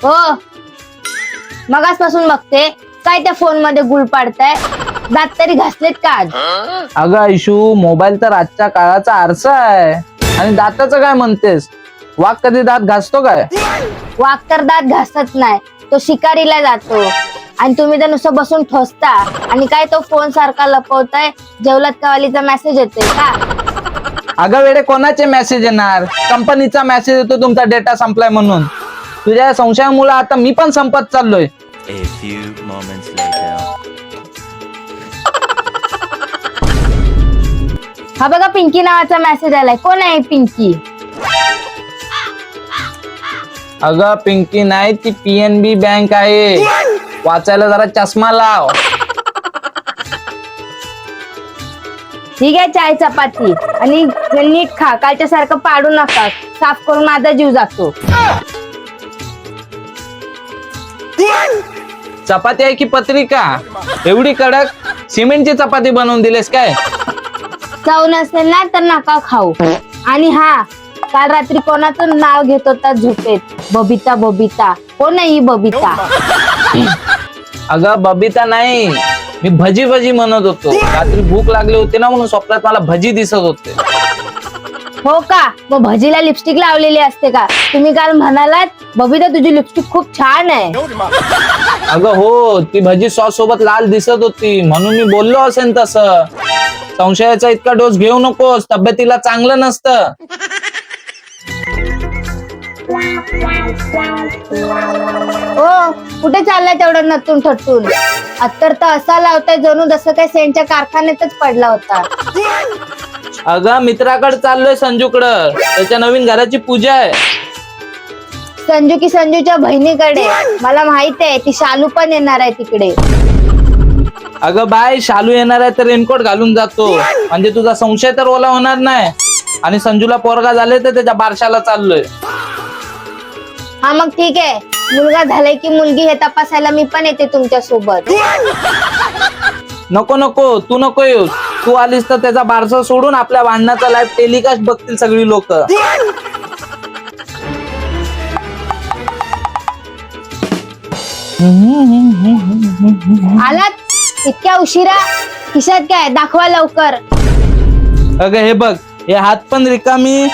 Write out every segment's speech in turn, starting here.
हो मगासपासून बघते काय त्या फोन मध्ये गुल पाडताय. दात तरी घासलेत का आज? अगं आयशू, मोबाईल तर आजच्या काळाचा आरसा आहे. आणि दाताचं काय म्हणतेस? वाघ कधी दात घासतो काय? वाघ तर दात घासत नाही, तो शिकारीला जातो. आणि तुम्ही तर नुसतं बसून ठोसता आणि काय तो फोन सारखा लपवताय. जेवलात कावालीचा मेसेज येतोय का? अगं वेडे, कोणाचे मेसेज येणार? कंपनीचा मेसेज येतो तुमचा डेटा संपलाय म्हणून. तुझ्या संशयामुळे आता मी पण संपत चाललोय. A few moments later. हा बघा पिंकी नावाचा मेसेज आलाय. कोण आहे पिंकी? अगं पिंकी नाही, ती PNB बँक आहे. वाचायला जरा चष्मा लाव. ठीक आहे, चाय चपाती आणि नीट खा. कालच्या सारखं पाडू नका, साफ करून माझा जीव जातो. चपाती आहे की पत्रिका? एवढी कडक सिमेंटची चपाती बनवून दिलेस काय? चव नसेल ना तर नका खाऊ. आणि हा, काल रात्री कोणाचं नाव घेत होता झोपेत? बबिता बबिता. कोण आहे ही बबिता? अगं बबिता नाही, मी भजी भजी म्हणत होतो. रात्री भूक लागली होती ना, म्हणून स्वप्नात मला भजी दिसत होते. हो का? मग भजीला लिपस्टिक लावलेली असते का? तुम्ही काल म्हणालात बबिता तुझी लिपस्टिक खूप छान आहे. अगं हो, ती भजी सॉस सोबत लाल दिसत होती म्हणून मी बोललो असेल तसं. संशयाचा इतका डोस घेऊ नकोस, तब्येतीला चांगलं नसतं. ओ कुठे चाललाय तेवढं नटून थटून? अत्तर तर असा लावताय जणू जसं काय सेंटच्या कारखान्यातच पडला होता. अगं मित्राकडे चाललोय, संजूकडं. त्याच्या नवीन घराची पूजा आहे. संजू की संजूच्या बहिणीकडे? मला माहित आहे, ती शालू पण येणार आहे तिकडे. अगं बाय, शालू येणार आहे तर रेनकोट घालून जातो, म्हणजे तुझा संशय तर ओला होणार नाही. आणि संजूला पोरगा झाले तर त्याच्या बारशाला चाललोय. हा मग ठीक आहे, मुलगा झालाय की मुलगी हे तपासायला मी पण येते तुमच्या सोबत. नको नको, तू नको येऊस. तू आलीस तर त्याचा बारसा सोडून आपल्या भांडणाचा लाईव्ह टेलिकास्ट बघतील सगळी लोक. आलात इतक्या उशिरा? खिशात काय दाखवा लवकर. अगं हे बघ, हे हात पण रिकामी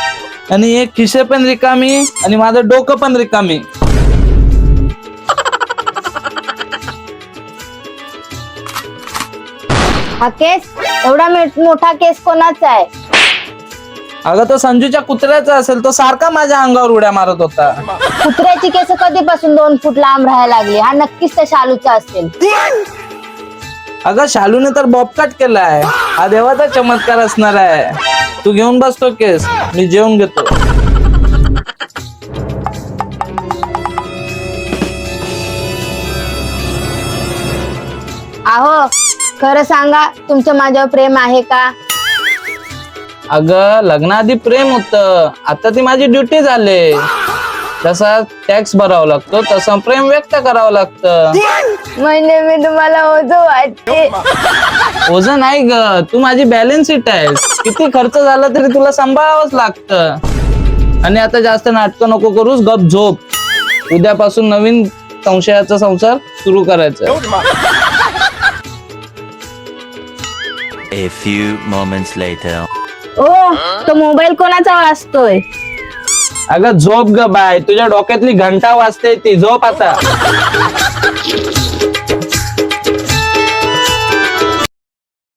आणि हे खिसे पण रिकामी आणि माझं डोकं पण रिकामी. हा केस? एवढा मोठा केस कोणाचा आहे? अगं तो संजूच्या कुत्र्याचा असेल, तो सारखा माझ्या अंगावर उड्या मारत होता. कुत्र्याची केस कधीपासून 2 फूट लांब राहायला लागली? हा नक्कीच त्या शालूचा असेल. अगं शालूने तर बॉबकट केलाय. हा देवाचा चमत्कार असणार आहे. तू घेऊन बसतो केस, मी जेवून घेतो. आहो खरं सांगा, तुमचं माझ्यावर प्रेम आहे का? अगं लग्नाआधी प्रेम होतं, आता ती माझी ड्युटी झाले. जसा टॅक्स भरावा लागतो तसं प्रेम व्यक्त करावं लागतं. म्हणजे मी तुम्हाला ओझं वाटते? ओझं नाही ग, तू माझी बॅलन्स शीट आहेस. किती खर्च झाला तरी तुला सांभाळावंच लागतं. आणि आता जास्त नाटकं नको करूस, गप झोप. उद्यापासून नवीन संशयाचा संसार सुरू करायचा. A few moments later. ओ तो मोबाईल कोणाचा वाजतोय? अगं झोप ग बाय, तुझ्या डोक्यातली घंटा वाजते ती. झोप आता.